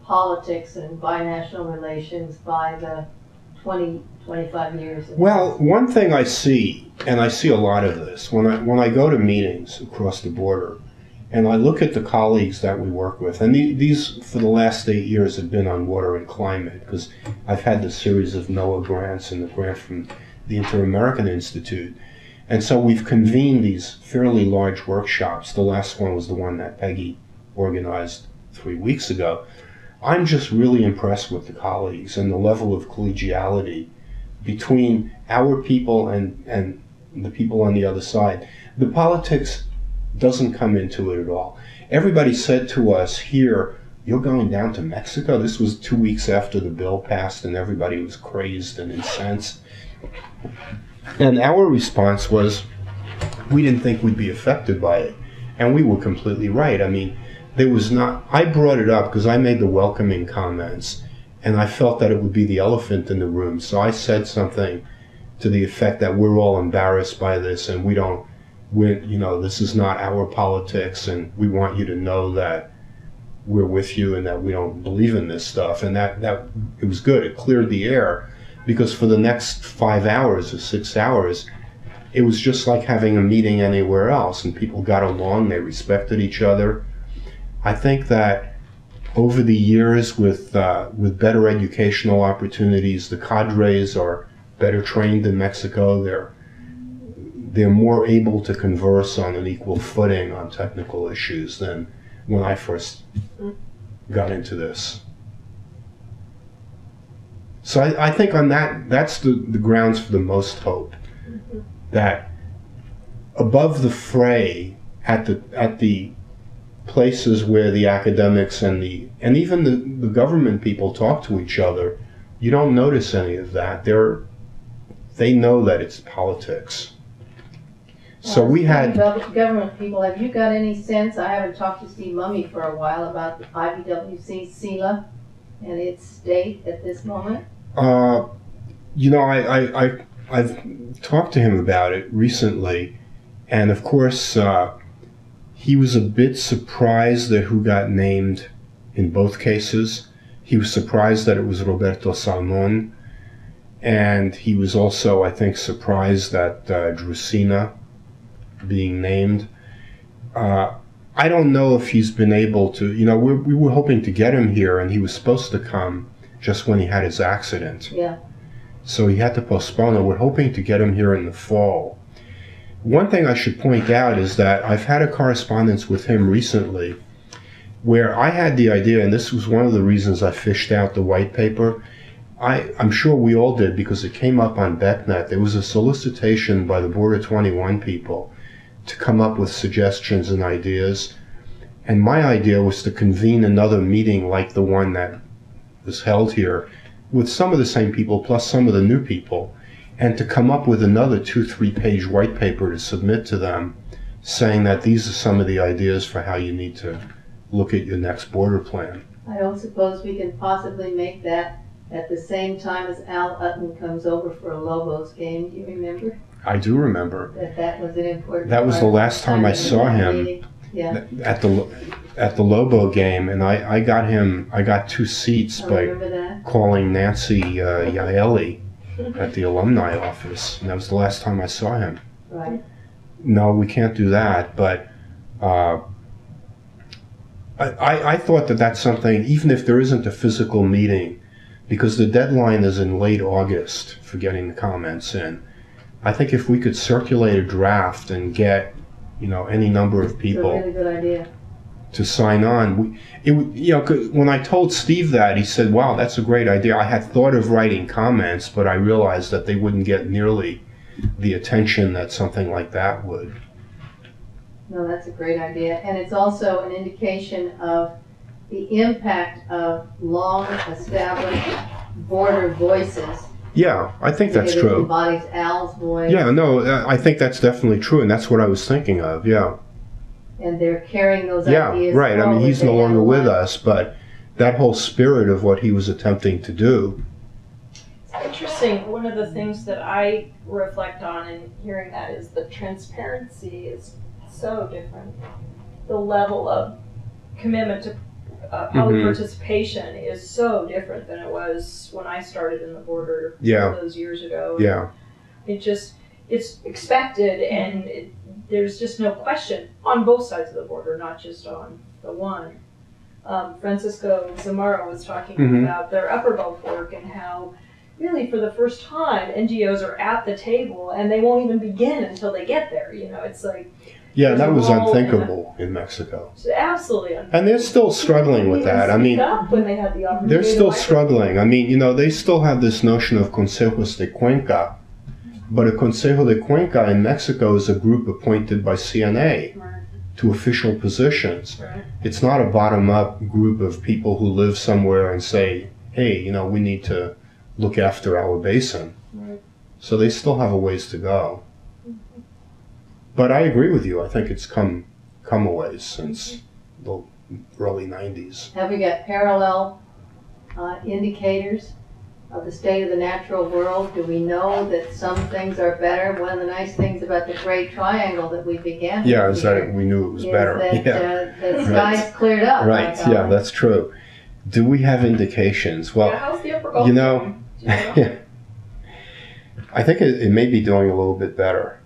politics and binational relations by the 25 years? Well, one thing I see, and I see a lot of this, when I go to meetings across the border, and I look at the colleagues that we work with, and these for the last 8 years have been on water and climate, because I've had the series of NOAA grants and the grant from the Inter-American Institute. And so we've convened these fairly large workshops. The last one was the one that Peggy organized 3 weeks ago. I'm just really impressed with the colleagues and the level of collegiality between our people and the people on the other side. The politics doesn't come into it at all. Everybody said to us here, "You're going down to Mexico?" This was 2 weeks after the bill passed, and everybody was crazed and incensed. And our response was, we didn't think we'd be affected by it. And we were completely right. I mean, I brought it up because I made the welcoming comments, and I felt that it would be the elephant in the room. So I said something to the effect that we're all embarrassed by this, and this is not our politics, and we want you to know that we're with you and that we don't believe in this stuff. And that it was good. It cleared the air. Because for the next 5 hours or 6 hours, it was just like having a meeting anywhere else, and people got along, they respected each other. I think that over the years, with better educational opportunities, the cadres are better trained in Mexico. they're more able to converse on an equal footing on technical issues than when I first got into this. So I think on that's the grounds for the most hope, that above the fray, at the places where the academics and even the government people talk to each other, you don't notice any of that. They know that it's politics. So we had government people. Have you got any sense? I haven't talked to Steve Mummy for a while about the IBWC SELA and its state at this moment. You know, I've talked to him about it recently, and of course he was a bit surprised at who got named in both cases. He was surprised that it was Roberto Salmon, and he was also, I think, surprised at Drusina being named. I don't know if he's been able to, you know, we were hoping to get him here, and he was supposed to come just when he had his accident. Yeah. So he had to postpone it. We're hoping to get him here in the fall. One thing I should point out is that I've had a correspondence with him recently where I had the idea, and this was one of the reasons I fished out the white paper. I'm sure we all did because it came up on BECnet. There was a solicitation by the Border 21 people to come up with suggestions and ideas. And my idea was to convene another meeting like the one that was held here with some of the same people plus some of the new people, and to come up with another 2-3 page white paper to submit to them saying that these are some of the ideas for how you need to look at your next border plan. I don't suppose we can possibly make that at the same time as Al Utton comes over for a Lobos game. Do you remember? I do remember. That was an important That was the last time I saw him. Meeting. Yeah. At the Lobo game, and I got 2 seats by calling Nancy Yaeli at the alumni office, and that was the last time I saw him. Right. No, we can't do that, but I thought that that's something, even if there isn't a physical meeting, because the deadline is in late August for getting the comments in. I think if we could circulate a draft and get, you know, any number of people It's a really good idea. to sign on, when I told Steve that, he said, "Wow, that's a great idea. I had thought of writing comments, but I realized that they wouldn't get nearly the attention that something like that would." No, that's a great idea. And it's also an indication of the impact of long-established border voices. Yeah, I think that's It true. embodies Al's voice. Yeah, no, I think that's definitely true, and that's what I was thinking of, yeah. And they're carrying those Yeah, ideas right. I mean, forward. he's no longer with us, but that whole spirit of what he was attempting to do. It's interesting. One of the things that I reflect on in hearing that is the transparency is so different. The level of commitment to public participation is so different than it was when I started in the border all those years ago. Yeah. It's expected, and there's just no question on both sides of the border, not just on the one. Francisco Zamora was talking about their Upper Gulf work and how really for the first time NGOs are at the table and they won't even begin until they get there. You know, it's like yeah, that was unthinkable in Mexico. It's absolutely unthinkable. And they're still struggling with that. I mean, when they had the opportunity, they're still struggling. I mean, you know, they still have this notion of consejos de Cuenca, but a consejo de Cuenca in Mexico is a group appointed by CNA to official positions. Right. It's not a bottom-up group of people who live somewhere and say, hey, you know, we need to look after our basin. Right. So they still have a ways to go. But I agree with you. I think it's come a ways since the early 90s. Have we got parallel indicators of the state of the natural world? Do we know that some things are better? One of the nice things about the Great Triangle that we began Yeah, with is here that we knew it was better. That, Yeah. the skies cleared up. Right, like, yeah, that's true. Do we have indications? Well, how's the Upper Gulf you know, doing? Do you know? I think it may be doing a little bit better.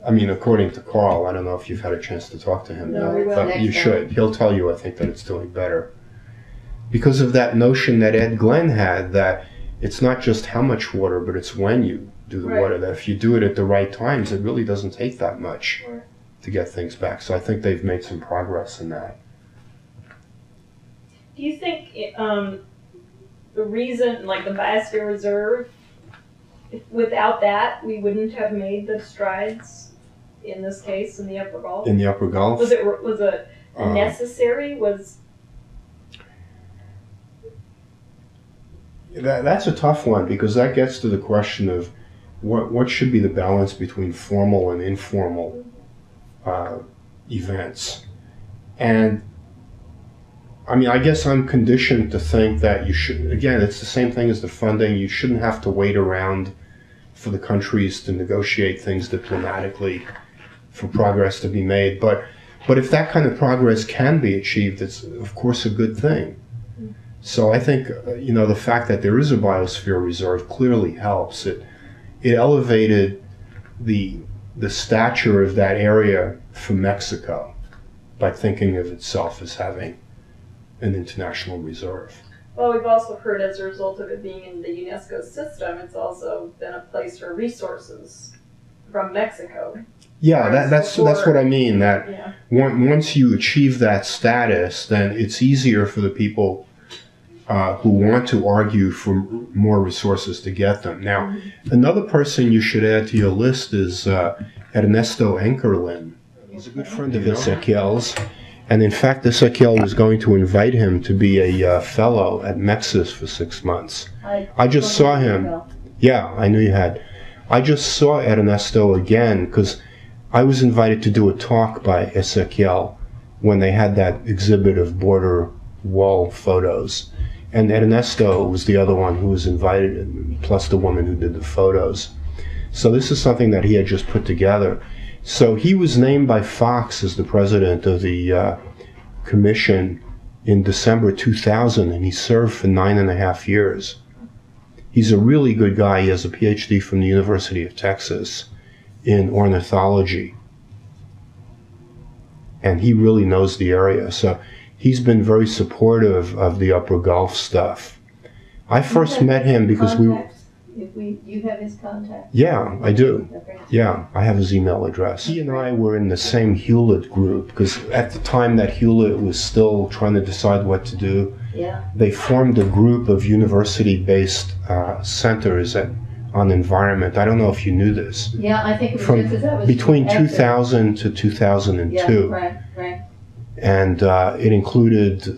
I mean, according to Carl, I don't know if you've had a chance to talk to him No, yet, we will but next you time. should. He'll tell you, I think, that it's doing better. Because of that notion that Ed Glenn had, that it's not just how much water, but it's when you do the Right. water. That if you do it at the right times, it really doesn't take that much Right. to get things back. So I think they've made some progress in that. Do you think the reason, like the Biosphere Reserve, without that, we wouldn't have made the strides in this case in the Upper Gulf? In the Upper Gulf? Was it necessary? That's a tough one, because that gets to the question of what should be the balance between formal and informal events. And I mean, I guess I'm conditioned to think that you should, again, it's the same thing as the funding. You shouldn't have to wait around for the countries to negotiate things diplomatically for progress to be made. But if that kind of progress can be achieved, it's of course a good thing. So I think, the fact that there is a biosphere reserve clearly helps. It elevated the stature of that area for Mexico by thinking of itself as having an international reserve. Well, we've also heard as a result of it being in the UNESCO system, it's also been a place for resources from Mexico. Yeah, that's what I mean. That Yeah. once you achieve that status, then it's easier for the people who want to argue for more resources to get them. Now, another person you should add to your list is Ernesto Enkerlin. He's a good friend of Ezequiel's. And in fact, Ezequiel was going to invite him to be a fellow at Mexis for 6 months. I just saw him. Yeah, I knew you had. I just saw Ernesto again because I was invited to do a talk by Ezequiel when they had that exhibit of border wall photos. And Ernesto was the other one who was invited, plus the woman who did the photos. So this is something that he had just put together. So he was named by Fox as the president of the commission in December 2000, and he served for 9.5 years. He's a really good guy. He has a PhD from the University of Texas in ornithology. And he really knows the area. So he's been very supportive of the Upper Gulf stuff. I first met him because you have his contact? Yeah, I do. Yeah, I have his email address. He and I were in the same Hewlett group because at the time that Hewlett was still trying to decide what to do, they formed a group of university-based centers on environment. I don't know if you knew this. Yeah, I think it was From just as I was between 2000 to 2002. Yeah, right. And it included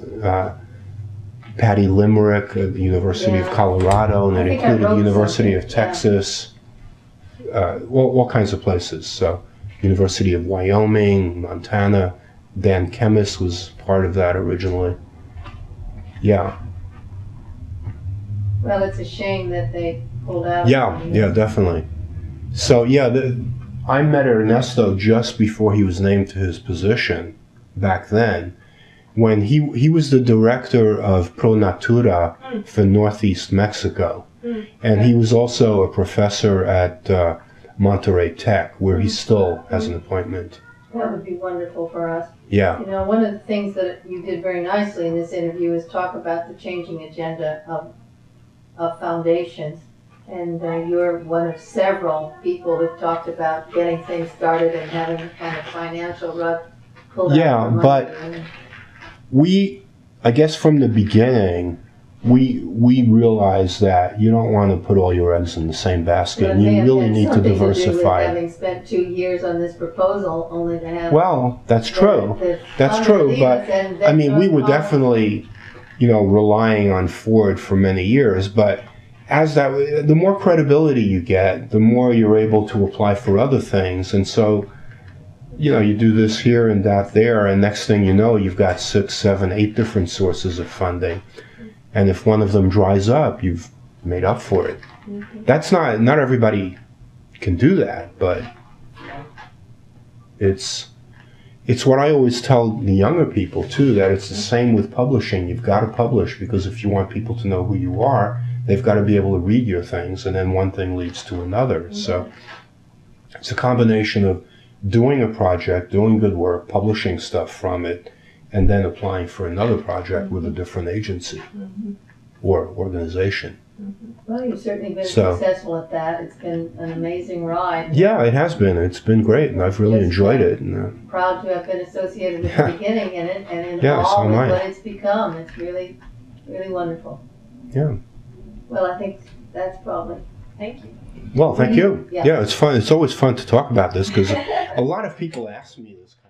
Patty Limerick at the University of Colorado, and it included the University of Texas, all kinds of places. So University of Wyoming, Montana. Dan Kemmis was part of that originally. Yeah. Well, it's a shame that they pulled out. Yeah, definitely. So I met Ernesto just before he was named to his position back then, when he was the director of Pro Natura for Northeast Mexico. And he was also a professor at Monterrey Tech, where he still has an appointment. That would be wonderful for us. Yeah. One of the things that you did very nicely in this interview is talk about the changing agenda of foundations. And you're one of several people who've talked about getting things started and having a kind of financial rug pulled out. Yeah, but I guess from the beginning, we realized that you don't want to put all your eggs in the same basket, and you really need to diversify. Having spent 2 years on this proposal, only to have. Well, that's true. That's true, but I mean, we were definitely, relying on Ford for many years. But the more credibility you get, the more you're able to apply for other things, and so. You do this here and that there, and next thing you know, you've got 6, 7, 8 different sources of funding. And if one of them dries up, you've made up for it. That's not everybody can do that, but it's what I always tell the younger people too, that it's the same with publishing. You've got to publish, because if you want people to know who you are, they've got to be able to read your things, and then one thing leads to another. So it's a combination of doing a project, doing good work, publishing stuff from it, and then applying for another project with a different agency or organization. Well, you've certainly been So- successful at that. It's been an amazing ride. Yeah, it has been. It's been great, and I've really Yes, enjoyed yeah. it. And, Proud to have been associated with the beginning in it and Yeah, so involved am with I. what it's become. It's really, really wonderful. Yeah. Well, I think that's probably. Thank you. Well, thank you. Yeah. Yeah, it's fun. It's always fun to talk about this because a lot of people ask me this kind of